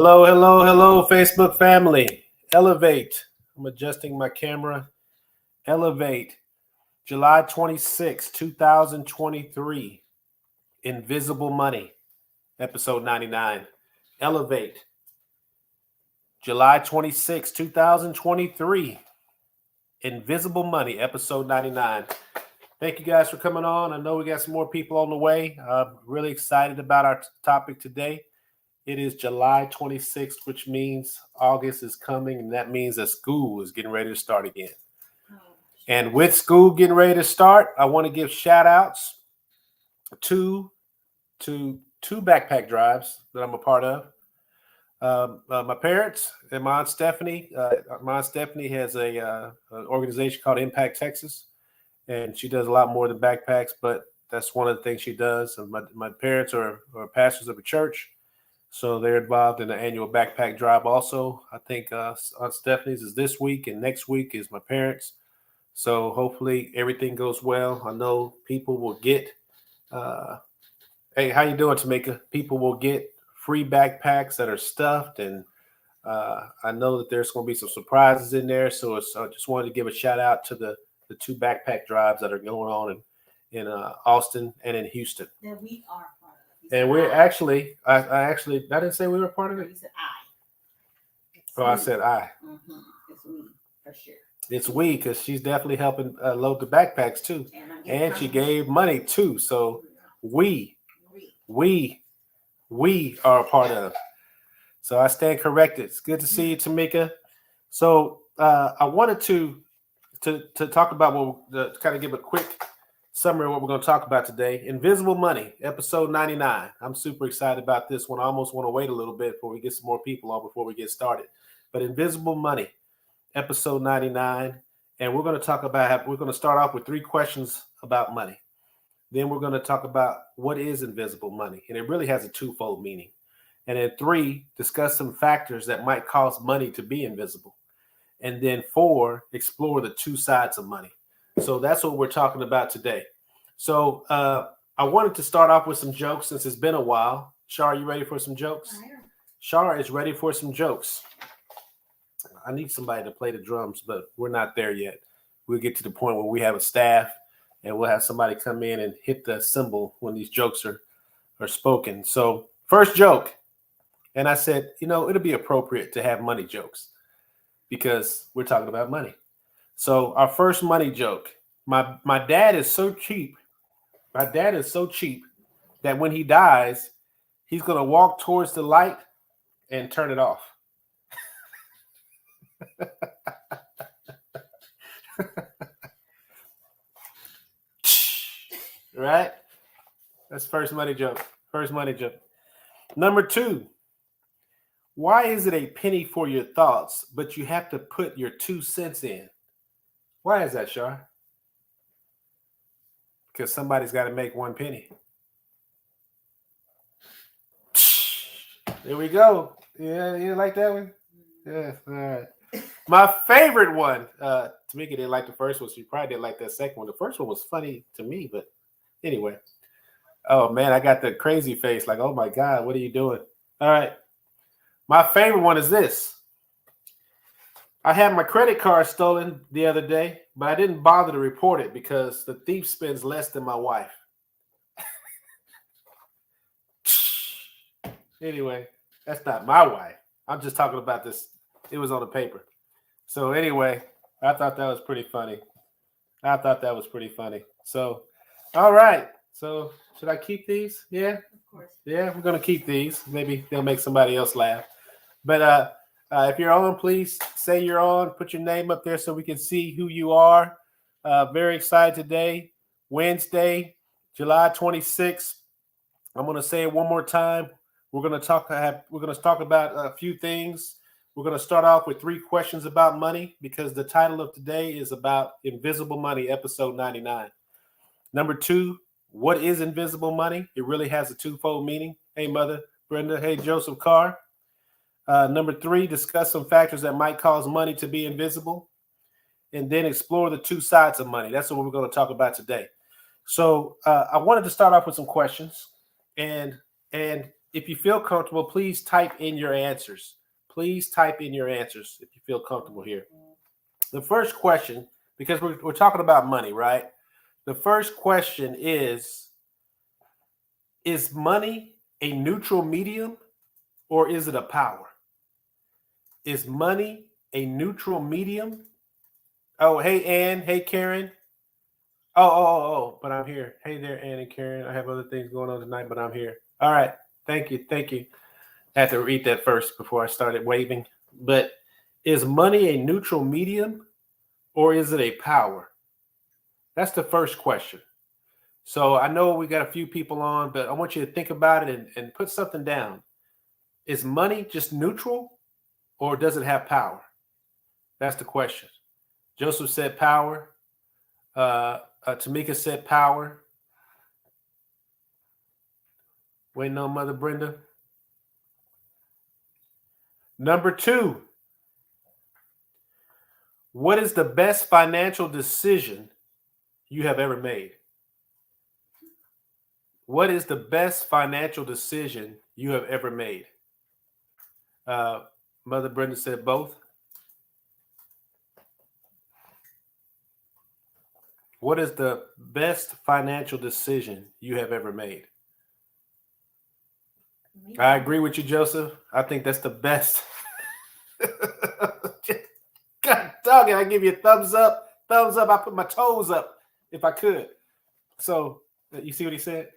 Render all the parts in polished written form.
Hello, hello, hello, Facebook family. Elevate. I'm adjusting my camera. Elevate. July 26, 2023. Invisible Money, episode 99. Elevate. July 26, 2023. Invisible Money, episode 99. Thank you guys for coming on. I know we got some more people on the way. I'm really excited about our topic today. It is July 26th, which means August is coming, and that means that school is getting ready to start again. And with school getting ready to start, I want to give shout outs to two backpack drives that I'm a part of. My parents and my Aunt Stephanie. My Aunt Stephanie has an organization called Impact Texas, and she does a lot more than backpacks, but that's one of the things she does. And my parents are pastors of a church. So they're involved in the annual backpack drive also. I think Aunt Stephanie's is this week, and next week is my parents'. So hopefully everything goes well. I know people will get, hey, how you doing, Tamika? People will get free backpacks that are stuffed, and I know that there's going to be some surprises in there. So I just wanted to give a shout out to the two backpack drives that are going on in Austin and in Houston. That we are part of. And we're actually, I didn't say we were part of it. You said I. Oh, I said I. Mm-hmm. It's we, for sure. It's we, because she's definitely helping load the backpacks too. And she gave money too. So we are a part of. So I stand corrected. It's good to see you, Tamika. So I wanted to talk about kind of give a quick summary of what we're going to talk about today. Invisible Money, episode 99. I'm super excited about this one. I almost want to wait a little bit before we get some more people on before we get started. But Invisible Money, episode 99. And we're going to start off with 3 questions about money. Then we're going to talk about what is invisible money. And it really has a twofold meaning. And then 3, discuss some factors that might cause money to be invisible. And then 4, explore the 2 sides of money. So that's what we're talking about today. So I wanted to start off with some jokes since it's been a while. Shar, you ready for some jokes? Shar is ready for some jokes. I need somebody to play the drums, but we're not there yet. We'll get to the point where we have a staff and we'll have somebody come in and hit the cymbal when these jokes are spoken. So first joke. And I said, it'll be appropriate to have money jokes because we're talking about money. So our first money joke. My dad is so cheap. My dad is so cheap that when he dies, he's going to walk towards the light and turn it off. Right? That's first money joke. First money joke. Number 2. Why is it a penny for your thoughts, but you have to put your 2 cents in? Why is that, Shar? Because somebody's got to make 1 penny. There we go. Yeah, you like that one? Yeah, all right. My favorite one. Tamika didn't like the first one. She probably didn't like that second one. The first one was funny to me, but anyway. Oh, man, I got the crazy face. Like, oh, my God, what are you doing? All right. My favorite one is this. I had my credit card stolen the other day, but I didn't bother to report it because the thief spends less than my wife. Anyway, that's not my wife. I'm just talking about this. It was on the paper. So anyway, I thought that was pretty funny. So, all right. So should I keep these? Yeah? Of course. Yeah, we're going to keep these. Maybe they'll make somebody else laugh. But if you're on, please say you're on. Put your name up there so we can see who you are. Very excited today, Wednesday, July 26th. I'm going to say it one more time. We're going to talk about a few things. We're going to start off with 3 questions about money because the title of today is about Invisible Money, episode 99. Number 2, what is invisible money? It really has a twofold meaning. Hey, Mother Brenda. Hey, Joseph Carr. Number 3, discuss some factors that might cause money to be invisible. And then explore the 2 sides of money. That's what we're going to talk about today. So I wanted to start off with some questions. And if you feel comfortable, please type in your answers. Please type in your answers if you feel comfortable here. The first question, because we're talking about money, right? The first question is money a neutral medium or is it a power? Is money a neutral medium? Oh, hey, Ann. Hey, Karen. Oh, but I'm here. Hey there, Ann and Karen. I have other things going on tonight, but I'm here. All right. Thank you. I had to read that first before I started waving. But is money a neutral medium or is it a power? That's the first question. So I know we got a few people on, but I want you to think about it and put something down. Is money just neutral or does it have power? That's the question. Joseph said power. Tamika said power. Waiting on Mother Brenda. Number 2. What is the best financial decision you have ever made? What is the best financial decision you have ever made? Mother Brenda said both. What is the best financial decision you have ever made? I agree with you, Joseph. I think that's the best. God dog it, I give you a thumbs up. Thumbs up. I put my toes up if I could. So you see what he said?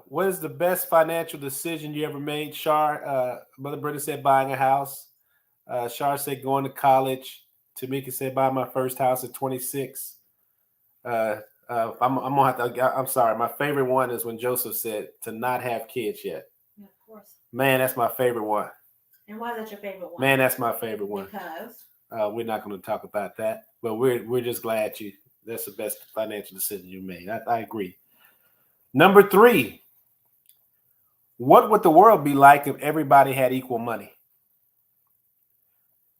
What is the best financial decision you ever made? Shar, Mother Brenda said buying a house. Shar said going to college. Tamika said buying my first house at 26. I'm gonna have to. I'm sorry. My favorite one is when Joseph said to not have kids yet. Yeah, of course. Man, that's my favorite one. And why is that your favorite one? Man, that's my favorite one. Because we're not going to talk about that, but we're just glad that's the best financial decision you made. I agree. Number 3, what would the world be like if everybody had equal money?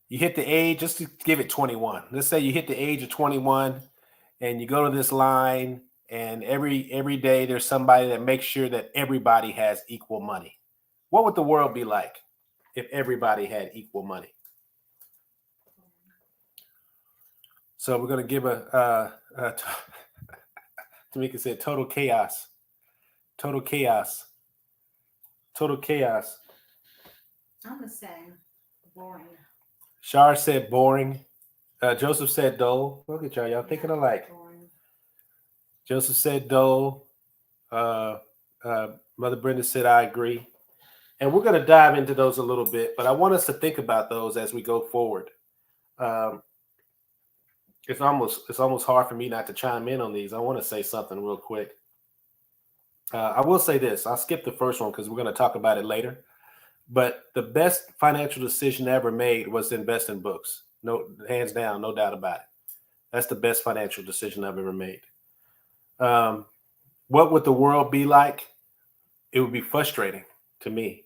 You hit the age, just to give it 21. Let's say you hit the age of 21 and you go to this line and every day there's somebody that makes sure that everybody has equal money. What would the world be like if everybody had equal money? So we're going to give Tamika said total chaos. Total chaos. Total chaos. I'm going to say boring. Shar said boring. Joseph said dull. Look at y'all thinking alike. Boring. Joseph said dull. Mother Brenda said I agree. And we're going to dive into those a little bit, but I want us to think about those as we go forward. It's almost hard for me not to chime in on these. I want to say something real quick. I will say this. I'll skip the first one because we're going to talk about it later. But the best financial decision I ever made was to invest in books. No, hands down, no doubt about it. That's the best financial decision I've ever made. What would the world be like? It would be frustrating to me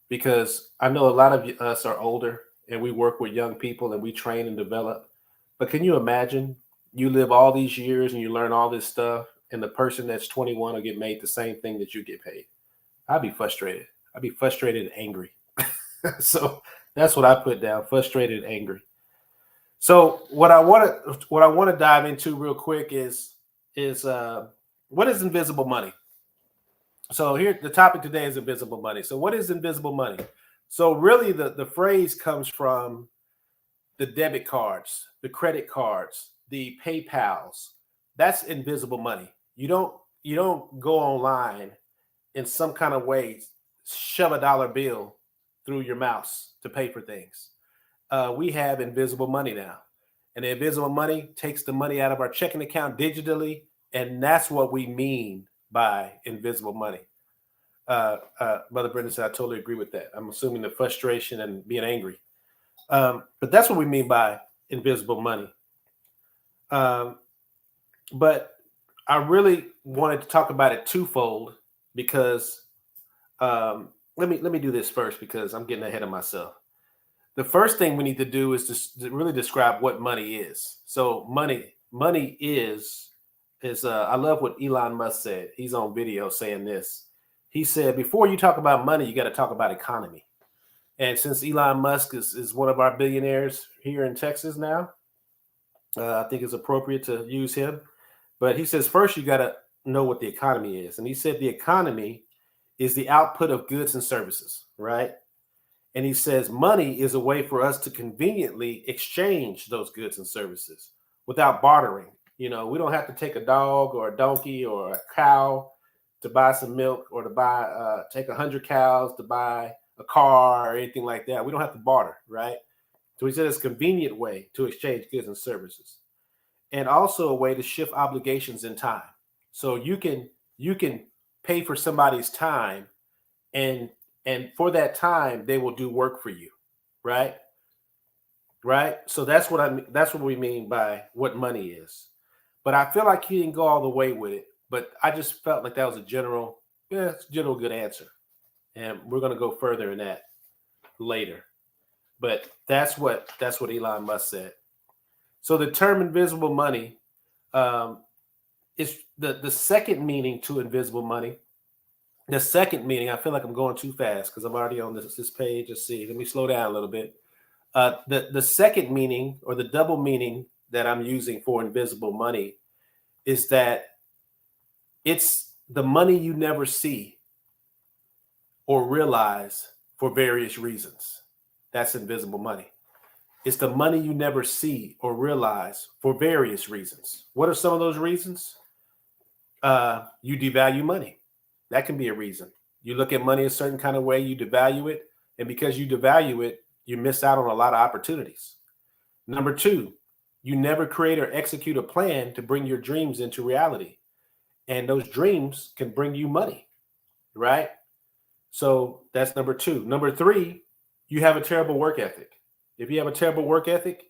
because I know a lot of us are older and we work with young people and we train and develop. But can you imagine you live all these years and you learn all this stuff and the person that's 21 will get made the same thing that you get paid? I'd be frustrated. I'd be frustrated and angry. So that's what I put down, frustrated and angry. So what I want to dive into real quick is what is invisible money? So here, the topic today is invisible money. So what is invisible money? So really the phrase comes from the debit cards, the credit cards, the PayPals. That's invisible money. You don't go online in some kind of way, shove a dollar bill through your mouse to pay for things. We have invisible money now. And the invisible money takes the money out of our checking account digitally. And that's what we mean by invisible money. Mother Brenda said, I totally agree with that. I'm assuming the frustration and being angry. But that's what we mean by invisible money. But I really wanted to talk about it twofold because let me do this first because I'm getting ahead of myself. The first thing we need to do is to really describe what money is. So money is is I love what Elon Musk said. He's on video saying this. He said, before you talk about money, you got to talk about economy. And since Elon Musk is one of our billionaires here in Texas now, I think it's appropriate to use him. But he says, first, you got to know what the economy is. And he said the economy is the output of goods and services, right? And he says money is a way for us to conveniently exchange those goods and services without bartering. You know, we don't have to take a dog or a donkey or a cow to buy some milk, or to buy take 100 cows to buy a car or anything like that. We don't have to barter, right? So he said it's a convenient way to exchange goods and services, and also a way to shift obligations in time. So you can pay for somebody's time, and for that time they will do work for you, right? Right. So that's what that's what we mean by what money is. But I feel like he didn't go all the way with it. But I just felt like that was a general, yeah, it's a general good answer. And we're gonna go further in that later. But that's what Elon Musk said. So the term invisible money is the second meaning to invisible money. The second meaning, I feel like I'm going too fast because I'm already on this page. Let's see. Let me slow down a little bit. The second meaning, or the double meaning that I'm using for invisible money, is that it's the money you never see or realize for various reasons. That's invisible money. It's the money you never see or realize for various reasons. What are some of those reasons? You devalue money. That can be a reason. You look at money a certain kind of way, you devalue it. And because you devalue it, you miss out on a lot of opportunities. Number two, you never create or execute a plan to bring your dreams into reality. And those dreams can bring you money, right? So that's number two. Number three, you have a terrible work ethic. If you have a terrible work ethic,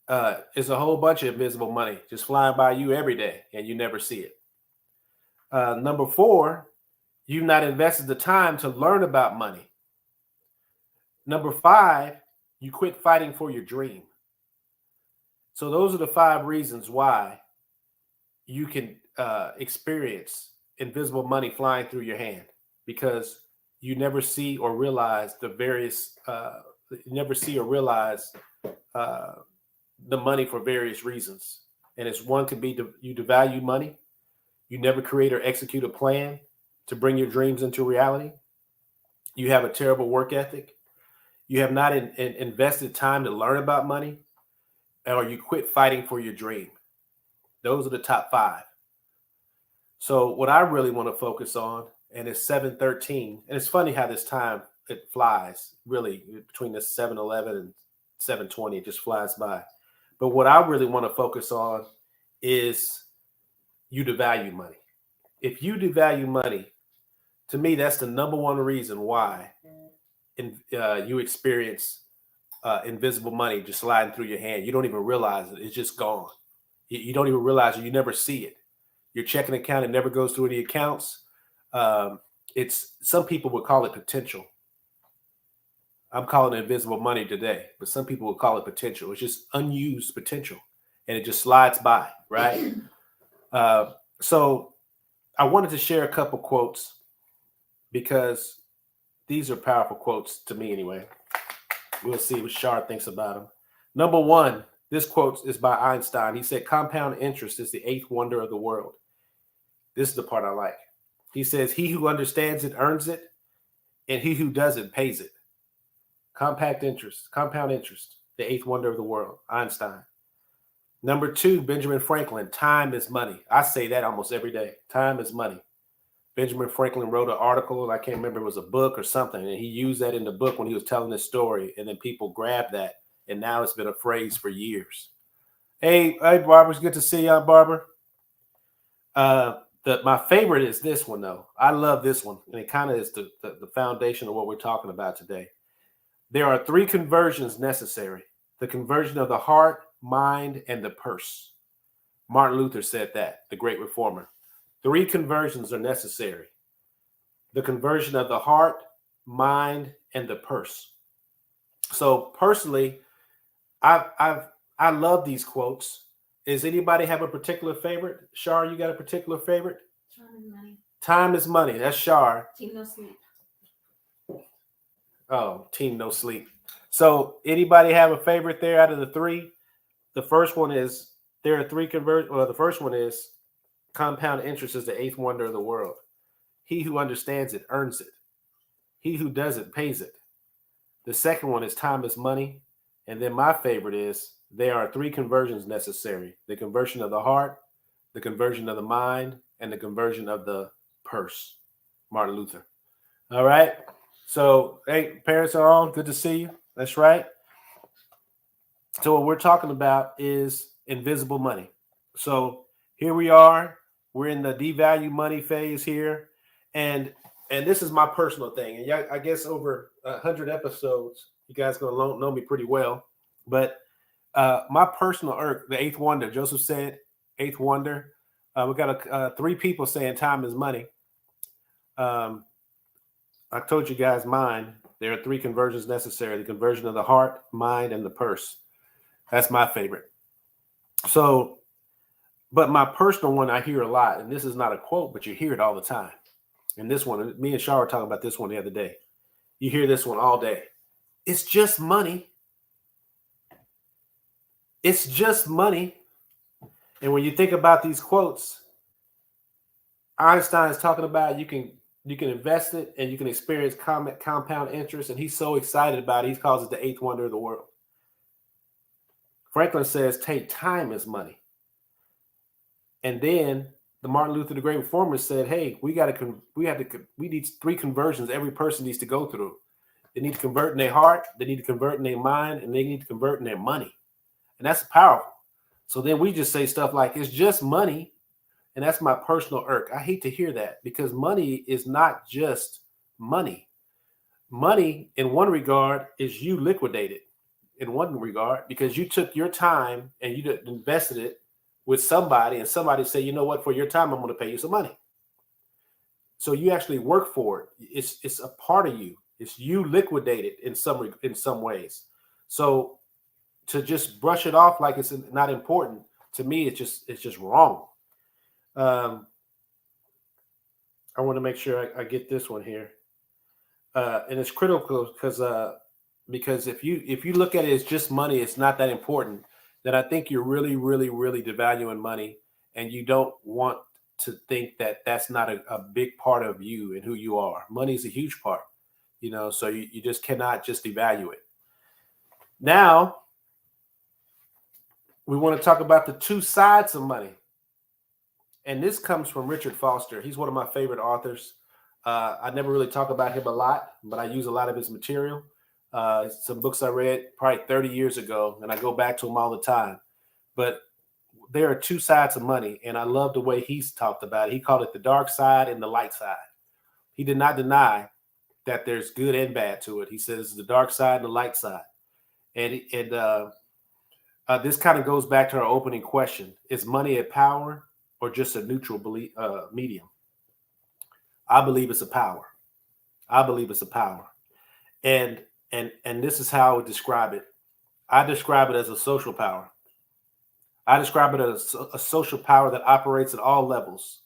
it's a whole bunch of invisible money just flying by you every day and you never see it. Number four, you've not invested the time to learn about money. Number five, you quit fighting for your dream. So those are the five reasons why you can experience invisible money flying through your hand, because you never see or realize the various, you never see or realize the money for various reasons. And it's one could be you devalue money. You never create or execute a plan to bring your dreams into reality. You have a terrible work ethic. You have not invested time to learn about money, or you quit fighting for your dream. Those are the top five. So what I really want to focus on, and it's 7:13, and it's funny how this time it flies, really, between the 7:11 and 7:20, it just flies by. But what I really want to focus on is you devalue money. If you devalue money, to me, that's the number one reason why you experience invisible money just sliding through your hand. You don't even realize it. It's just gone. You don't even realize it. You never see it. Your checking account, it never goes through any accounts. It's, some people would call it potential. I'm calling it invisible money today, but some people would call it potential. It's just unused potential, and it just slides by, right? So I wanted to share a couple quotes because these are powerful quotes to me anyway. We'll see what Shar thinks about them. Number one, this quote is by Einstein. He said, compound interest is the eighth wonder of the world. This is the part I like. He says, he who understands it earns it, and he who doesn't pays it. Compound interest, the eighth wonder of the world, Einstein. Number two, Benjamin Franklin, time is money. I say that almost every day. Time is money. Benjamin Franklin wrote an article, and I can't remember, it was a book or something, and he used that in the book when he was telling this story, and then people grabbed that, and now it's been a phrase for years. Hey, Barbara, it's good to see you, Aunt Barbara. My favorite is this one, though. I love this one, and it kind of is the foundation of what we're talking about today. There are three conversions necessary: the conversion of the heart, mind, and the purse. Martin Luther said that, the great reformer. Three conversions are necessary: the conversion of the heart, mind, and the purse. So personally, I love these quotes, Is anybody have a particular favorite? Shar, you got a particular favorite? Time and money. Time is money. That's Shar. Team no sleep. Oh, team no sleep. So anybody have a favorite there out of the three? The first one is there are three convert. Well, the first one is compound interest is the eighth wonder of the world. He who understands it earns it. He who doesn't pays it. The second one is time is money. And then my favorite is there are three conversions necessary: the conversion of the heart, the conversion of the mind, and the conversion of the purse. Martin Luther. All right. So, hey, parents are on. Good to see you. That's right. So what we're talking about is invisible money. So here we are. We're in the devalue money phase here. And this is my personal thing. And I guess over 100 episodes, you guys going to know me pretty well. But my personal irk, the eighth wonder, Joseph said, eighth wonder. We got three people saying time is money. I told you guys mine. There are three conversions necessary: the conversion of the heart, mind, and the purse. That's my favorite. So, but my personal one I hear a lot, and this is not a quote, but you hear it all the time. And this one, me and Shar were talking about this one the other day. You hear this one all day. It's just money. It's just money. And when you think about these quotes, Einstein is talking about you can invest it and you can experience compound interest. And he's so excited about it. He calls it the eighth wonder of the world. Franklin says, take time as money. And then the Martin Luther the Great Reformer said, hey, we need three conversions every person needs to go through. They need to convert in their heart, they need to convert in their mind, and they need to convert in their money. And that's powerful. So then we just say stuff like, it's just money. And that's my personal irk. I hate to hear that because money is not just money. Money, in one regard, is you liquidated in one regard because you took your time and you invested it with somebody, and somebody say, you know what, for your time, I'm going to pay you some money. So you actually work for it. It's a part of you. It's you liquidated in some ways. So to just brush it off like it's not important, to me, it's just wrong. I want to make sure I get this one here. And it's critical because if you look at it as just money, it's not that important, then I think you're really, really, really devaluing money, and you don't want to think that that's not a big part of you and who you are. Money is a huge part, so you just cannot just devalue it. Now, we want to talk about the two sides of money. And this comes from Richard Foster. He's one of my favorite authors. I never really talk about him a lot, but I use a lot of his material. Some books I read probably 30 years ago, and I go back to them all the time. But there are two sides of money, and I love the way he's talked about it. He called it the dark side and the light side. He did not deny that there's good and bad to it. He says the dark side and the light side. And this kind of goes back to our opening question. Is money a power or just a neutral medium? I believe it's a power. I believe it's a power. And this is how I would describe it. I describe it as a social power. I describe it as a social power that operates at all levels: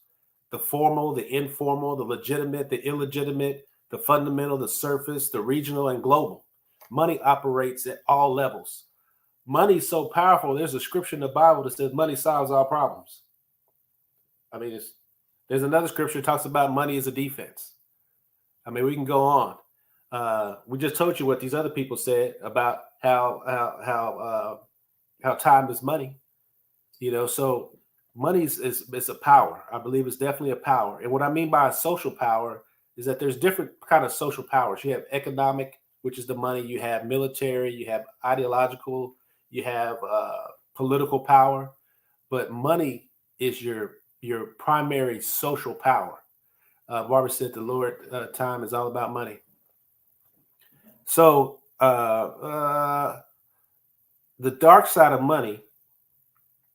the formal, the informal, the legitimate, the illegitimate, the fundamental, the surface, the regional, and global. Money operates at all levels. Money is so powerful. There's a scripture in the Bible that says money solves all problems. I mean, there's another scripture that talks about money as a defense. I mean, we can go on. We just told you what these other people said about how time is money. So money is a power. I believe it's definitely a power. And what I mean by a social power is that there's different kind of social powers. You have economic, which is the money. You have military. You have ideological. You have political power. But money is your primary social power. Barbara said the Lord time is all about money. So the dark side of money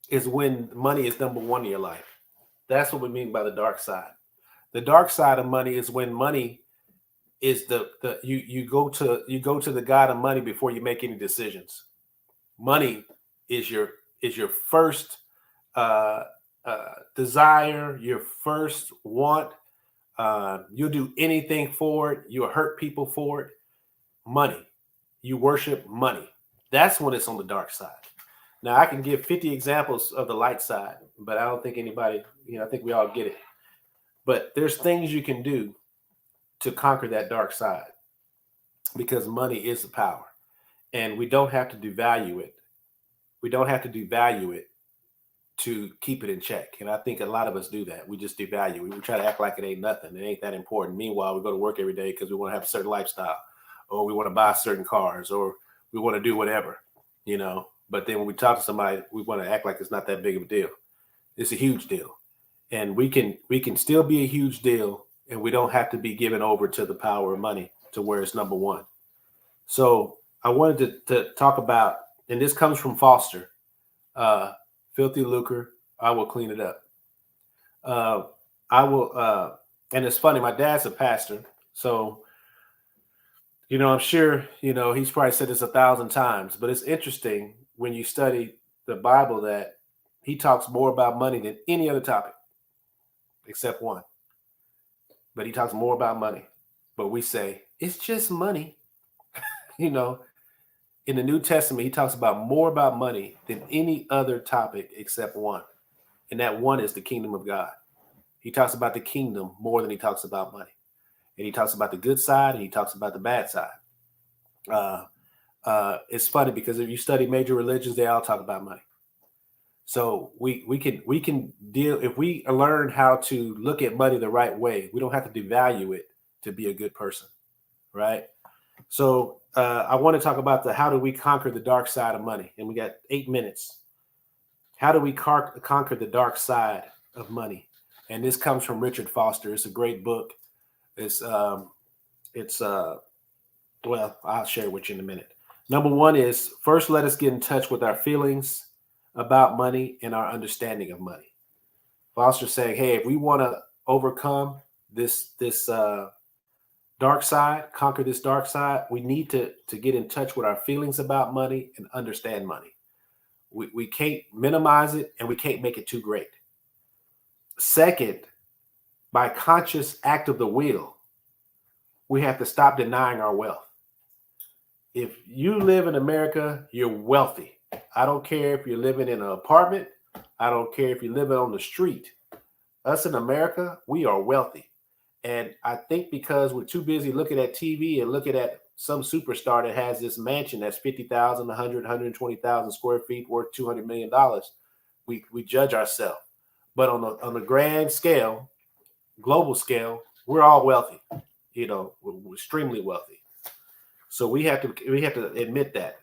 is when money is number one in your life. That's what we mean by the dark side. The dark side of money is when money is you go to the God of money before you make any decisions. Money is your first desire, your first want. You'll do anything for it. You'll hurt people for it. Money. You worship money. That's when it's on the dark side. Now, I can give 50 examples of the light side, but I don't think anybody, I think we all get it. But there's things you can do to conquer that dark side because money is the power. And we don't have to devalue it. We don't have to devalue it to keep it in check. And I think a lot of us do that. We just devalue it. We try to act like it ain't nothing. It ain't that important. Meanwhile, we go to work every day because we want to have a certain lifestyle, or we want to buy certain cars, or we want to do whatever, But then when we talk to somebody, we want to act like it's not that big of a deal. It's a huge deal. And we can still be a huge deal, and we don't have to be given over to the power of money to where it's number one. So I wanted to talk about, and this comes from Foster, filthy lucre, I will clean it up. I will, and it's funny, my dad's a pastor, so, I'm sure, he's probably said this 1,000 times, but it's interesting when you study the Bible that he talks more about money than any other topic, except one. But he talks more about money. But we say, it's just money. In the New Testament, he talks more about money than any other topic except one. And that one is the kingdom of God. He talks about the kingdom more than he talks about money. And he talks about the good side and he talks about the bad side. It's funny because if you study major religions, they all talk about money. So we can deal, if we learn how to look at money the right way, we don't have to devalue it to be a good person, right? So I want to talk about how do we conquer the dark side of money? And we got 8 minutes. How do we conquer the dark side of money? And this comes from Richard Foster. It's a great book. Well, I'll share it with you in a minute. Number one is, first, let us get in touch with our feelings about money and our understanding of money. Foster's saying, hey, if we want to overcome this dark side, conquer this dark side, we need to get in touch with our feelings about money and understand money. We can't minimize it and we can't make it too great. Second, by conscious act of the will, we have to stop denying our wealth. If you live in America, you're wealthy. I don't care if you're living in an apartment. I don't care if you're living on the street. Us in America, we are wealthy. And I think because we're too busy looking at TV and looking at some superstar that has this mansion that's 50,000, 100, 120,000 square feet worth $200 million, we judge ourselves. But on the grand scale, global scale, we're all wealthy. We're extremely wealthy. So we have to admit that.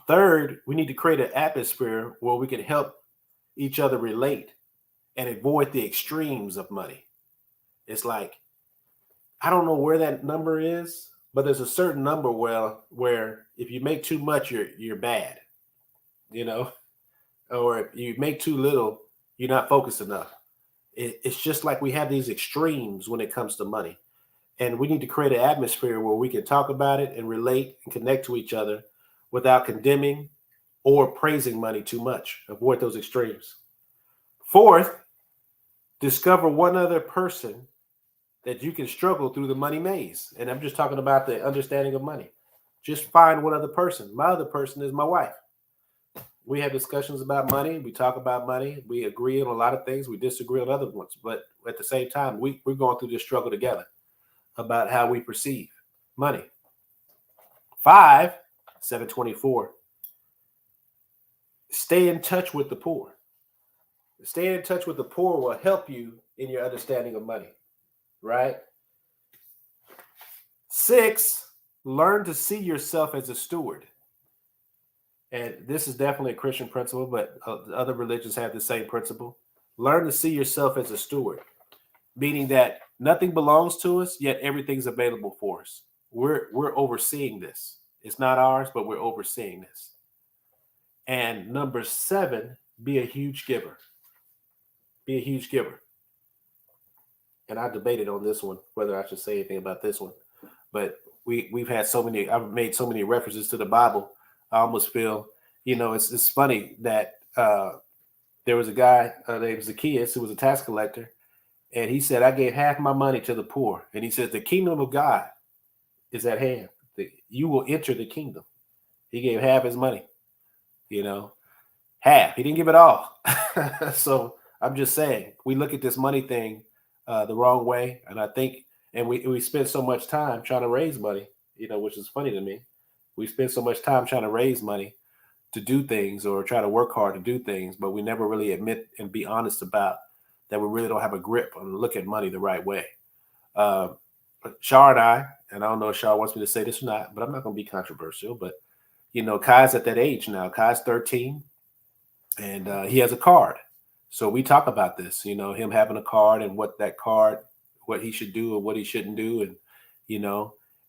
Third, we need to create an atmosphere where we can help each other relate and avoid the extremes of money. It's like, I don't know where that number is, but there's a certain number where if you make too much, you're bad, or if you make too little, you're not focused enough. It's just like we have these extremes when it comes to money. And we need to create an atmosphere where we can talk about it and relate and connect to each other without condemning or praising money too much. Avoid those extremes. Fourth, discover one other person that you can struggle through the money maze. And I'm just talking about the understanding of money. Just find one other person. My other person is my wife. We have discussions about money. We talk about money. We agree on a lot of things. We disagree on other ones. But at the same time, we're going through this struggle together about how we perceive money. 5, 724. Stay in touch with the poor. Stay in touch with the poor will help you in your understanding of money, right? 6, learn to see yourself as a steward. And this is definitely a Christian principle, but other religions have the same principle. Learn to see yourself as a steward, meaning that nothing belongs to us, yet everything's available for us. We're overseeing this. It's not ours, but we're overseeing this. And number 7, be a huge giver. Be a huge giver. And I debated on this one, whether I should say anything about this one. But we've had I've made so many references to the Bible. I almost feel, it's funny that there was a guy named Zacchaeus who was a tax collector, and he said, I gave half my money to the poor. And he said, the kingdom of God is at hand. You will enter the kingdom. He gave half his money, half. He didn't give it all. So I'm just saying, we look at this money thing the wrong way. And I think, and we spend so much time trying to raise money, which is funny to me. We spend so much time trying to raise money to do things or try to work hard to do things, but we never really admit and be honest about that we really don't have a grip on look at money the right way. Shar and I don't know if Shar wants me to say this or not, but I'm not going to be controversial, but Kai's at that age now. Kai's 13 and he has a card. So we talk about this, him having a card and what he should do or what he shouldn't do. And,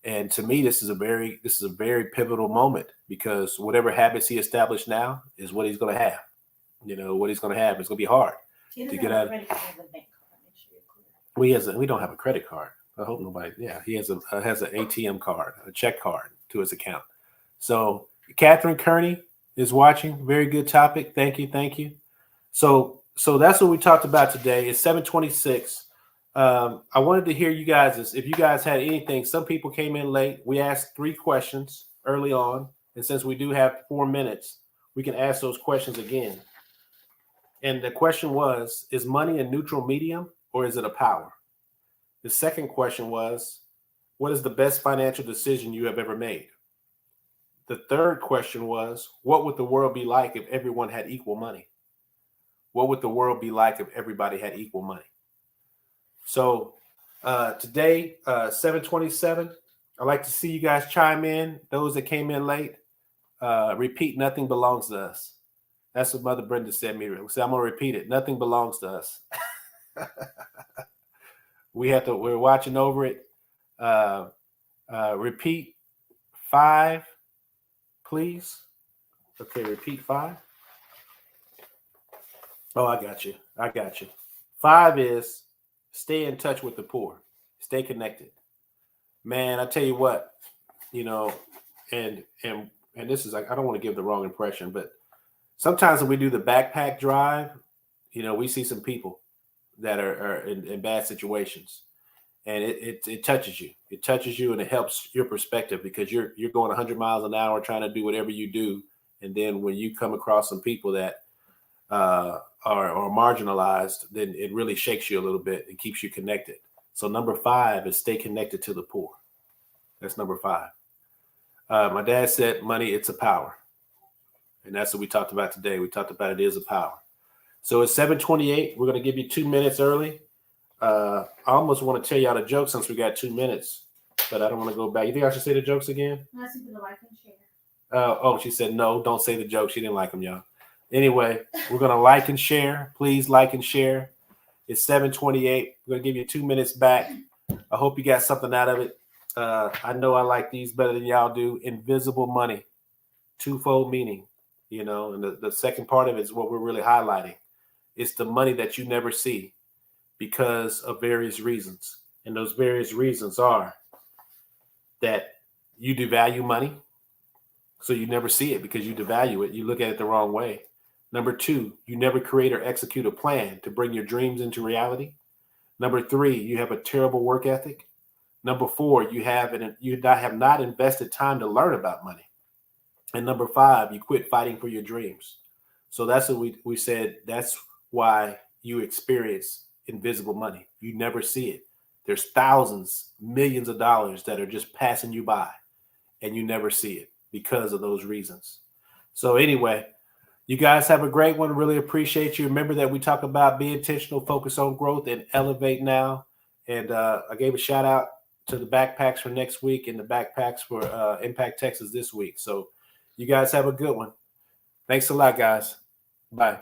and to me, this is a very pivotal moment because whatever habits he established now is what he's going to have. What he's going to have is going to be hard to get out. We don't have a credit card. I hope nobody. Yeah, he has an ATM card, a check card to his account. So Catherine Kearney is watching. Very good topic. Thank you. So that's what we talked about today. It's 7:26. I wanted to hear you guys if you guys had anything. Some people came in late. We asked 3 questions early on, and since we do have 4 minutes, we can ask those questions again. And the question was, is money a neutral medium or is it a power? The second question was, what is the best financial decision you have ever made? The third question was, what would the world be like if everyone had equal money? What would the world be like if everybody had equal money? So today, 7:27, I'd like to see you guys chime in. Those that came in late, repeat, nothing belongs to us. That's what Mother Brenda said me. So I'm going to repeat it. Nothing belongs to us. We're watching over it. Repeat 5, please. Okay, repeat 5. Oh, I got you. 5 is stay in touch with the poor. Stay connected. Man, I tell you what, and this is like, I don't want to give the wrong impression, but sometimes when we do the backpack drive, we see some people that are in bad situations, and it touches you. It touches you, and it helps your perspective because you're going 100 miles an hour trying to do whatever you do, and then when you come across some people that are marginalized, then it really shakes you a little bit and keeps you connected. So number 5 is stay connected to the poor. That's number 5. My dad said money, it's a power. And that's what we talked about today. We talked about it is a power. So it's 7:28. We're going to give you 2 minutes early. I almost want to tell y'all the joke since we got 2 minutes, but I don't want to go back. You think I should say the jokes again? I see the like and share. Oh, she said, no, don't say the joke. She didn't like them, y'all. Anyway, we're going to like and share. Please like and share. It's 7:28. We're going to give you 2 minutes back. I hope you got something out of it. I know I like these better than y'all do. Invisible money, twofold meaning, and the second part of it is what we're really highlighting. It's the money that you never see because of various reasons. And those various reasons are that you devalue money. So you never see it because you devalue it. You look at it the wrong way. Number 2, you never create or execute a plan to bring your dreams into reality. Number 3, you have a terrible work ethic. Number 4, you have not invested time to learn about money. And number 5, you quit fighting for your dreams. So that's what we said. That's why you experience invisible money. You never see it. There's thousands, millions of dollars that are just passing you by, and you never see it because of those reasons. So anyway, you guys have a great one. Really appreciate you. Remember that we talk about be intentional, focus on growth, and elevate now. And I gave a shout out to the backpacks for next week and the backpacks for Impact Texas this week. So you guys have a good one. Thanks a lot, guys. Bye.